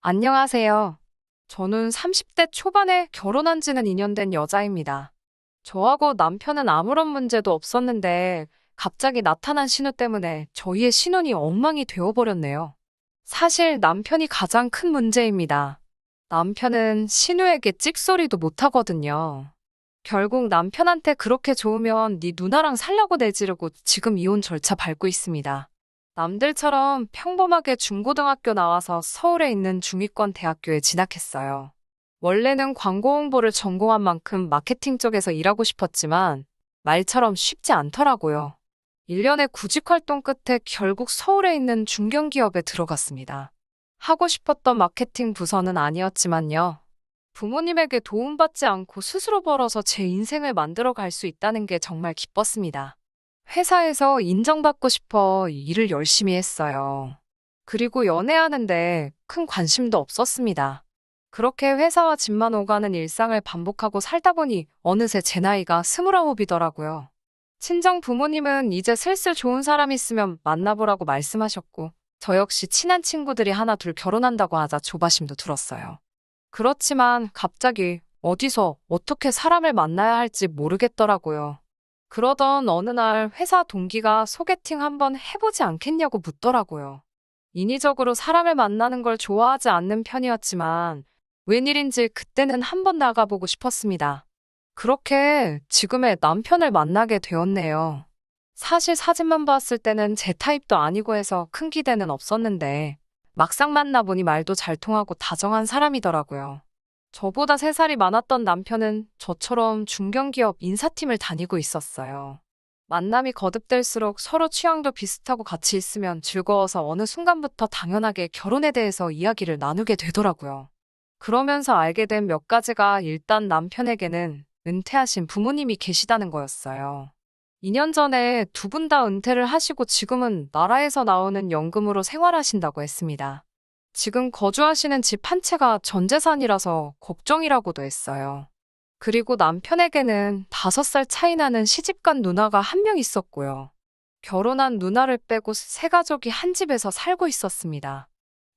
안녕하세요. 저는 30대 초반에 결혼한 지는 2년 된 여자입니다. 저하고 남편은 아무런 문제도 없었는데 갑자기 나타난 신우 때문에 저희의 신혼이 엉망이 되어버렸네요. 사실 남편이 가장 큰 문제입니다. 남편은 신우에게 찍소리도 못하거든요. 결국 남편한테 그렇게 좋으면 네 누나랑 살라고 내지르고 지금 이혼 절차 밟고 있습니다. 남들처럼 평범하게 중고등학교 나와서 서울에 있는 중위권 대학교에 진학했어요. 원래는 광고 홍보를 전공한 만큼 마케팅 쪽에서 일하고 싶었지만 말처럼 쉽지 않더라고요. 1년의 구직 활동 끝에 결국 서울에 있는 중견기업에 들어갔습니다. 하고 싶었던 마케팅 부서는 아니었지만요. 부모님에게 도움받지 않고 스스로 벌어서 제 인생을 만들어 갈 수 있다는 게 정말 기뻤습니다. 회사에서 인정받고 싶어 일을 열심히 했어요. 그리고 연애하는데 큰 관심도 없었습니다. 그렇게 회사와 집만 오가는 일상을 반복하고 살다 보니 어느새 제 나이가 29이더라고요. 친정 부모님은 이제 슬슬 좋은 사람 있으면 만나보라고 말씀하셨고, 저 역시 친한 친구들이 하나 둘 결혼한다고 하자 조바심도 들었어요. 그렇지만 갑자기 어디서 어떻게 사람을 만나야 할지 모르겠더라고요. 그러던 어느 날 회사 동기가 소개팅 한번 해보지 않겠냐고 묻더라고요. 인위적으로 사람을 만나는 걸 좋아하지 않는 편이었지만 웬일인지 그때는 한번 나가보고 싶었습니다. 그렇게 지금의 남편을 만나게 되었네요. 사실 사진만 봤을 때는 제 타입도 아니고 해서 큰 기대는 없었는데 막상 만나보니 말도 잘 통하고 다정한 사람이더라고요. 저보다 3살이 많았던 남편은 저처럼 중견기업 인사팀을 다니고 있었어요. 만남이 거듭될수록 서로 취향도 비슷하고 같이 있으면 즐거워서 어느 순간부터 당연하게 결혼에 대해서 이야기를 나누게 되더라고요. 그러면서 알게 된 몇 가지가 일단 남편에게는 은퇴하신 부모님이 계시다는 거였어요. 2년 전에 두 분 다 은퇴를 하시고 지금은 나라에서 나오는 연금으로 생활하신다고 했습니다. 지금 거주하시는 집 한 채가 전 재산이라서 걱정이라고도 했어요. 그리고 남편에게는 5살 차이 나는 시집간 누나가 한 명 있었고요. 결혼한 누나를 빼고 세 가족이 한 집에서 살고 있었습니다.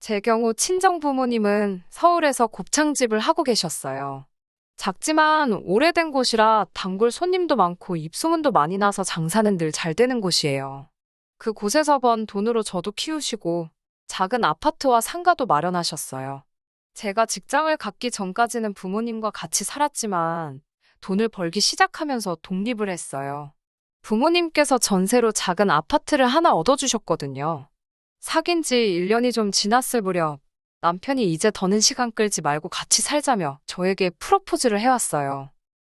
제 경우 친정 부모님은 서울에서 곱창집을 하고 계셨어요. 작지만 오래된 곳이라 단골 손님도 많고 입소문도 많이 나서 장사는 늘 잘 되는 곳이에요. 그 곳에서 번 돈으로 저도 키우시고 작은 아파트와 상가도 마련하셨어요. 제가 직장을 갖기 전까지는 부모님과 같이 살았지만 돈을 벌기 시작하면서 독립을 했어요. 부모님께서 전세로 작은 아파트를 하나 얻어주셨거든요. 사귄 지 1년이 좀 지났을 무렵 남편이 이제 더는 시간 끌지 말고 같이 살자며 저에게 프로포즈를 해왔어요.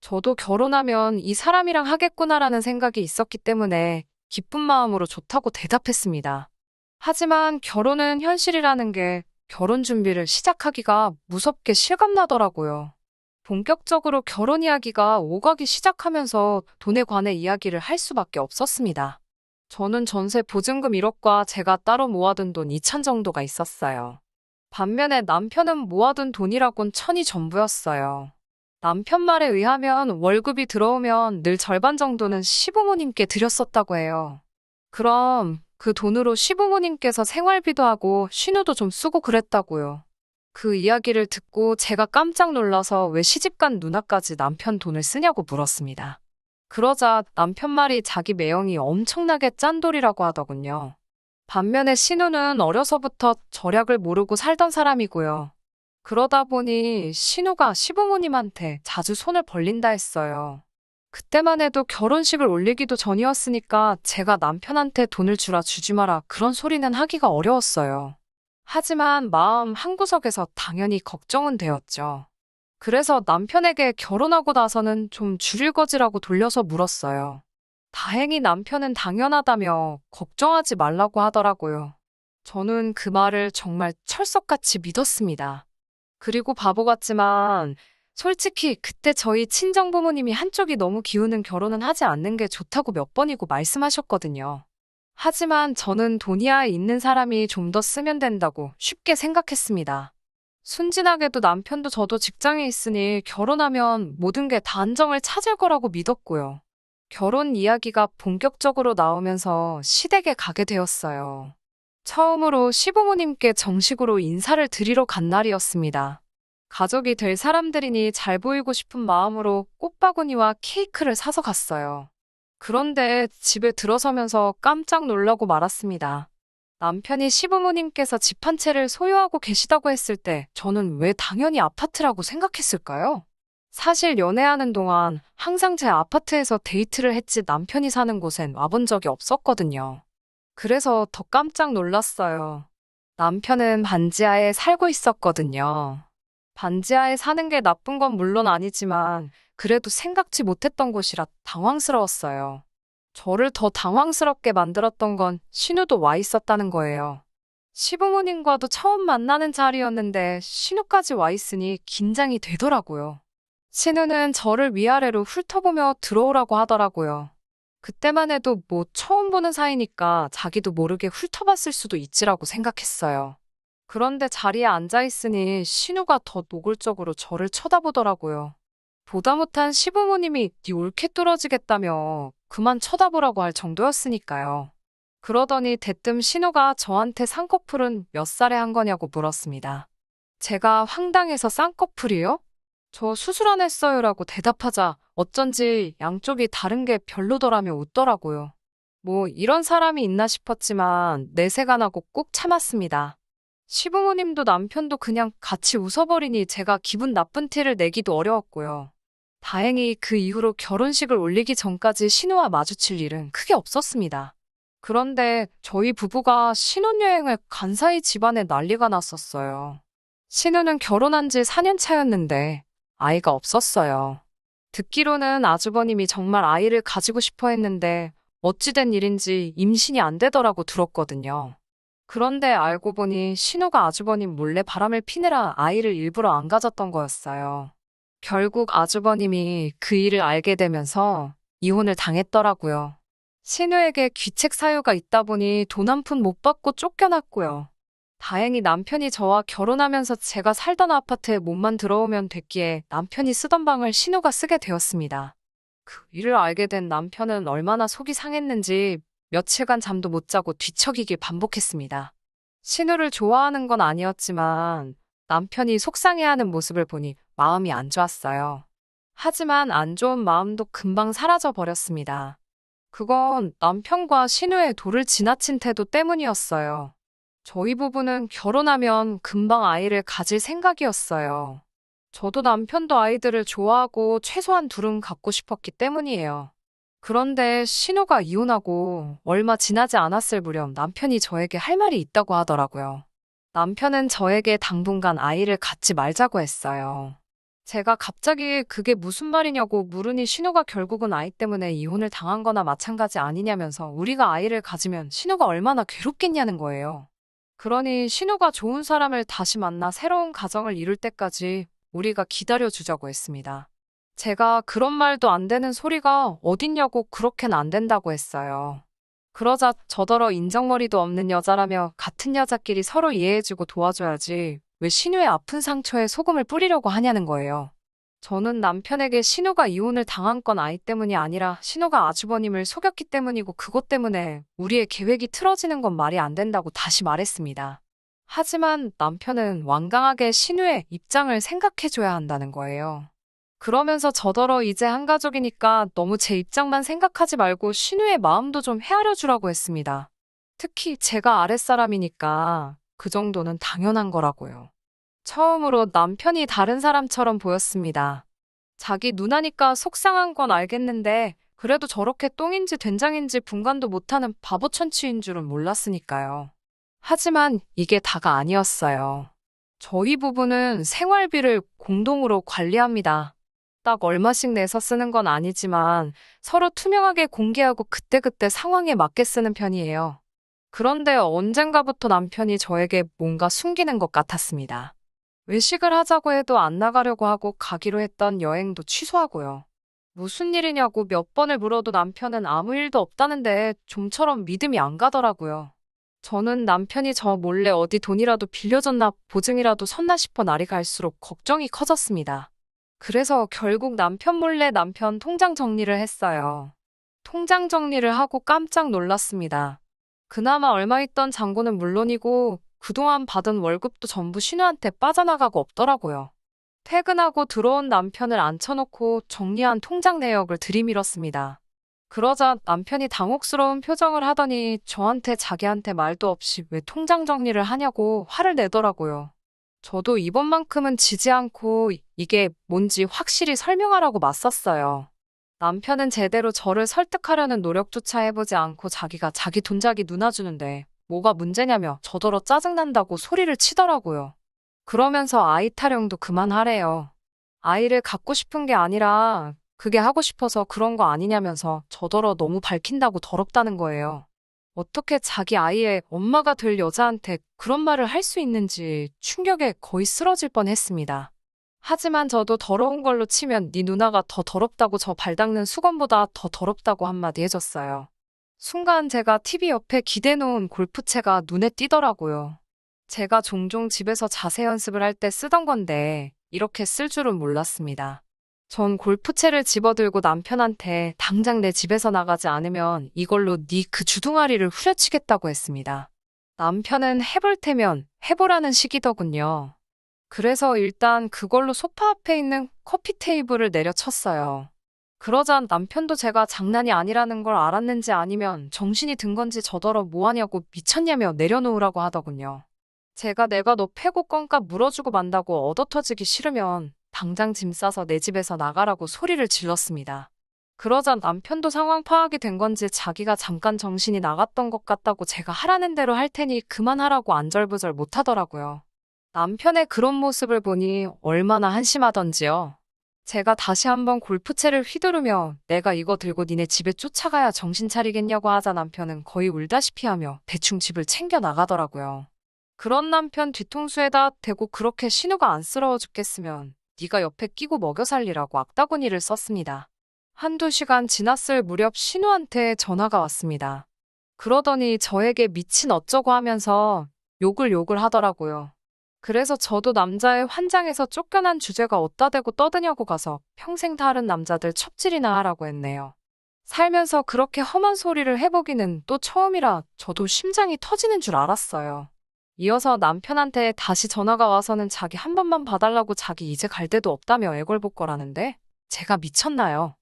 저도 결혼하면 이 사람이랑 하겠구나라는 생각이 있었기 때문에 기쁜 마음으로 좋다고 대답했습니다. 하지만 결혼은 현실이라는 게 결혼 준비를 시작하기가 무섭게 실감나더라고요. 본격적으로 결혼 이야기가 오가기 시작하면서 돈에 관해 이야기를 할 수밖에 없었습니다. 저는 전세 보증금 1억과 제가 따로 모아둔 돈 2천 정도가 있었어요. 반면에 남편은 모아둔 돈이라곤 천이 전부였어요. 남편 말에 의하면 월급이 들어오면 늘 절반 정도는 시부모님께 드렸었다고 해요. 그럼 그 돈으로 시부모님께서 생활비도 하고 신우도 좀 쓰고 그랬다고요. 그 이야기를 듣고 제가 깜짝 놀라서 왜 시집간 누나까지 남편 돈을 쓰냐고 물었습니다. 그러자 남편 말이 자기 매형이 엄청나게 짠돌이라고 하더군요. 반면에 신우는 어려서부터 절약을 모르고 살던 사람이고요. 그러다 보니 신우가 시부모님한테 자주 손을 벌린다 했어요. 그때만 해도 결혼식을 올리기도 전이었으니까 제가 남편한테 돈을 주라 주지 마라 그런 소리는 하기가 어려웠어요. 하지만 마음 한구석에서 당연히 걱정은 되었죠. 그래서 남편에게 결혼하고 나서는 좀 줄일 거지라고 돌려서 물었어요. 다행히 남편은 당연하다며 걱정하지 말라고 하더라고요. 저는 그 말을 정말 철석같이 믿었습니다. 그리고 바보 같지만 솔직히 그때 저희 친정부모님이 한쪽이 너무 기우는 결혼은 하지 않는 게 좋다고 몇 번이고 말씀하셨거든요. 하지만 저는 돈이야 있는 사람이 좀 더 쓰면 된다고 쉽게 생각했습니다. 순진하게도 남편도 저도 직장에 있으니 결혼하면 모든 게 다 안정을 찾을 거라고 믿었고요. 결혼 이야기가 본격적으로 나오면서 시댁에 가게 되었어요. 처음으로 시부모님께 정식으로 인사를 드리러 간 날이었습니다. 가족이 될 사람들이니 잘 보이고 싶은 마음으로 꽃바구니와 케이크를 사서 갔어요. 그런데 집에 들어서면서 깜짝 놀라고 말았습니다. 남편이 시부모님께서 집 한 채를 소유하고 계시다고 했을 때 저는 왜 당연히 아파트라고 생각했을까요? 사실 연애하는 동안 항상 제 아파트에서 데이트를 했지 남편이 사는 곳엔 와본 적이 없었거든요. 그래서 더 깜짝 놀랐어요. 남편은 반지하에 살고 있었거든요. 반지하에 사는 게 나쁜 건 물론 아니지만 그래도 생각지 못했던 곳이라 당황스러웠어요. 저를 더 당황스럽게 만들었던 건 신우도 와 있었다는 거예요. 시부모님과도 처음 만나는 자리였는데 신우까지 와 있으니 긴장이 되더라고요. 신우는 저를 위아래로 훑어보며 들어오라고 하더라고요. 그때만 해도 뭐 처음 보는 사이니까 자기도 모르게 훑어봤을 수도 있지라고 생각했어요. 그런데 자리에 앉아 있으니 신우가 더 노골적으로 저를 쳐다보더라고요. 보다 못한 시부모님이 네 올케 뚫어지겠다며 그만 쳐다보라고 할 정도였으니까요. 그러더니 대뜸 신우가 저한테 쌍꺼풀은 몇 살에 한 거냐고 물었습니다. 제가 황당해서 쌍꺼풀이요? 저 수술 안 했어요라고 대답하자 어쩐지 양쪽이 다른 게 별로더라며 웃더라고요. 뭐 이런 사람이 있나 싶었지만 내색 안 하고 꾹 참았습니다. 시부모님도 남편도 그냥 같이 웃어버리니 제가 기분 나쁜 티를 내기도 어려웠고요. 다행히 그 이후로 결혼식을 올리기 전까지 신우와 마주칠 일은 크게 없었습니다. 그런데 저희 부부가 신혼여행을 간 사이 집안에 난리가 났었어요. 신우는 결혼한 지 4년 차였는데 아이가 없었어요. 듣기로는 아주버님이 정말 아이를 가지고 싶어 했는데 어찌된 일인지 임신이 안 되더라고 들었거든요. 그런데 알고 보니 신우가 아주버님 몰래 바람을 피느라 아이를 일부러 안 가졌던 거였어요. 결국 아주버님이 그 일을 알게 되면서 이혼을 당했더라고요. 신우에게 귀책 사유가 있다 보니 돈 한 푼 못 받고 쫓겨났고요. 다행히 남편이 저와 결혼하면서 제가 살던 아파트에 몸만 들어오면 됐기에 남편이 쓰던 방을 신우가 쓰게 되었습니다. 그 일을 알게 된 남편은 얼마나 속이 상했는지 며칠간 잠도 못 자고 뒤척이길 반복했습니다. 신우를 좋아하는 건 아니었지만 남편이 속상해하는 모습을 보니 마음이 안 좋았어요. 하지만 안 좋은 마음도 금방 사라져 버렸습니다. 그건 남편과 신우의 도를 지나친 태도 때문이었어요. 저희 부부는 결혼하면 금방 아이를 가질 생각이었어요. 저도 남편도 아이들을 좋아하고 최소한 둘은 갖고 싶었기 때문이에요. 그런데 신우가 이혼하고 얼마 지나지 않았을 무렵 남편이 저에게 할 말이 있다고 하더라고요. 남편은 저에게 당분간 아이를 갖지 말자고 했어요. 제가 갑자기 그게 무슨 말이냐고 물으니 신우가 결국은 아이 때문에 이혼을 당한 거나 마찬가지 아니냐면서 우리가 아이를 가지면 신우가 얼마나 괴롭겠냐는 거예요. 그러니 신우가 좋은 사람을 다시 만나 새로운 가정을 이룰 때까지 우리가 기다려주자고 했습니다. 제가 그런 말도 안 되는 소리가 어딨냐고 그렇게는 안 된다고 했어요. 그러자 저더러 인정머리도 없는 여자라며 같은 여자끼리 서로 이해해주고 도와줘야지 왜 신우의 아픈 상처에 소금을 뿌리려고 하냐는 거예요. 저는 남편에게 신우가 이혼을 당한 건 아이 때문이 아니라 신우가 아주버님을 속였기 때문이고 그것 때문에 우리의 계획이 틀어지는 건 말이 안 된다고 다시 말했습니다. 하지만 남편은 완강하게 신우의 입장을 생각해줘야 한다는 거예요. 그러면서 저더러 이제 한 가족이니까 너무 제 입장만 생각하지 말고 신우의 마음도 좀 헤아려 주라고 했습니다. 특히 제가 아랫사람이니까 그 정도는 당연한 거라고요. 처음으로 남편이 다른 사람처럼 보였습니다. 자기 누나니까 속상한 건 알겠는데 그래도 저렇게 똥인지 된장인지 분간도 못하는 바보 천치인 줄은 몰랐으니까요. 하지만 이게 다가 아니었어요. 저희 부부는 생활비를 공동으로 관리합니다. 딱 얼마씩 내서 쓰는 건 아니지만 서로 투명하게 공개하고 그때그때 상황에 맞게 쓰는 편이에요. 그런데 언젠가부터 남편이 저에게 뭔가 숨기는 것 같았습니다. 외식을 하자고 해도 안 나가려고 하고 가기로 했던 여행도 취소하고요. 무슨 일이냐고 몇 번을 물어도 남편은 아무 일도 없다는데 좀처럼 믿음이 안 가더라고요. 저는 남편이 저 몰래 어디 돈이라도 빌려줬나 보증이라도 섰나 싶어 날이 갈수록 걱정이 커졌습니다. 그래서 결국 남편 몰래 남편 통장 정리를 했어요. 통장 정리를 하고 깜짝 놀랐습니다. 그나마 얼마 있던 잔고는 물론이고 그동안 받은 월급도 전부 신우한테 빠져나가고 없더라고요. 퇴근하고 들어온 남편을 앉혀놓고 정리한 통장 내역을 들이밀었습니다. 그러자 남편이 당혹스러운 표정을 하더니 저한테 자기한테 말도 없이 왜 통장 정리를 하냐고 화를 내더라고요. 저도 이번만큼은 지지 않고 이게 뭔지 확실히 설명하라고 맞섰어요. 남편은 제대로 저를 설득하려는 노력조차 해보지 않고 자기가 자기 돈자기 누나 주는데 뭐가 문제냐며 저더러 짜증난다고 소리를 치더라고요. 그러면서 아이 타령도 그만하래요. 아이를 갖고 싶은 게 아니라 그게 하고 싶어서 그런 거 아니냐면서 저더러 너무 밝힌다고 더럽다는 거예요. 어떻게 자기 아이의 엄마가 될 여자한테 그런 말을 할 수 있는지 충격에 거의 쓰러질 뻔했습니다. 하지만 저도 더러운 걸로 치면 네 누나가 더 더럽다고 저 발닦는 수건보다 더 더럽다고 한마디 해줬어요. 순간 제가 TV 옆에 기대놓은 골프채가 눈에 띄더라고요. 제가 종종 집에서 자세 연습을 할 때 쓰던 건데 이렇게 쓸 줄은 몰랐습니다. 전 골프채를 집어들고 남편한테 당장 내 집에서 나가지 않으면 이걸로 네 그 주둥아리를 후려치겠다고 했습니다. 남편은 해볼 테면 해보라는 식이더군요. 그래서 일단 그걸로 소파 앞에 있는 커피 테이블을 내려쳤어요. 그러자 남편도 제가 장난이 아니라는 걸 알았는지 아니면 정신이 든 건지 저더러 뭐하냐고 미쳤냐며 내려놓으라고 하더군요. 내가 너 패고 껌값 물어주고 만다고 얻어터지기 싫으면 당장 짐 싸서 내 집에서 나가라고 소리를 질렀습니다. 그러자 남편도 상황 파악이 된 건지 자기가 잠깐 정신이 나갔던 것 같다고 제가 하라는 대로 할 테니 그만하라고 안절부절 못하더라고요. 남편의 그런 모습을 보니 얼마나 한심하던지요. 제가 다시 한번 골프채를 휘두르며 내가 이거 들고 니네 집에 쫓아가야 정신 차리겠냐고 하자 남편은 거의 울다시피 하며 대충 집을 챙겨 나가더라고요. 그런 남편 뒤통수에다 대고 그렇게 신우가 안쓰러워 죽겠으면 네가 옆에 끼고 먹여 살리라고 악다구니를 썼습니다. 한두 시간 지났을 무렵 신우한테 전화가 왔습니다. 그러더니 저에게 미친 어쩌고 하면서 욕을 하더라고요. 그래서 저도 남자의 환장에서 쫓겨난 주제가 어디다 대고 떠드냐고 가서 평생 다른 남자들 첩질이나 하라고 했네요. 살면서 그렇게 험한 소리를 해보기는 또 처음이라 저도 심장이 터지는 줄 알았어요. 이어서 남편한테 다시 전화가 와서는 자기 한 번만 봐달라고 자기 이제 갈 데도 없다며 애걸복걸하는데 제가 미쳤나요?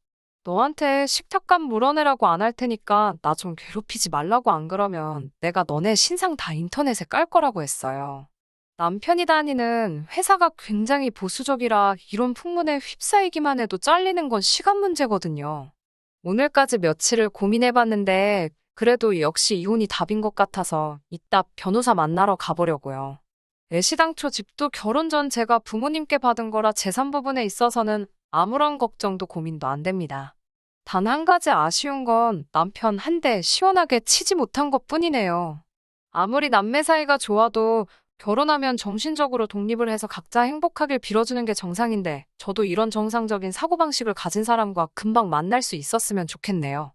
너한테 식탁값 물어내라고 안 할 테니까 나 좀 괴롭히지 말라고 안 그러면 내가 너네 신상 다 인터넷에 깔 거라고 했어요. 남편이 다니는 회사가 굉장히 보수적이라 이런 풍문에 휩싸이기만 해도 잘리는 건 시간 문제거든요. 오늘까지 며칠을 고민해봤는데 그래도 역시 이혼이 답인 것 같아서 이따 변호사 만나러 가보려고요. 애시당초 집도 결혼 전 제가 부모님께 받은 거라 재산 부분에 있어서는 아무런 걱정도 고민도 안 됩니다. 단 한 가지 아쉬운 건 남편 한 대 시원하게 치지 못한 것뿐이네요. 아무리 남매 사이가 좋아도 결혼하면 정신적으로 독립을 해서 각자 행복하길 빌어주는 게 정상인데 저도 이런 정상적인 사고방식을 가진 사람과 금방 만날 수 있었으면 좋겠네요.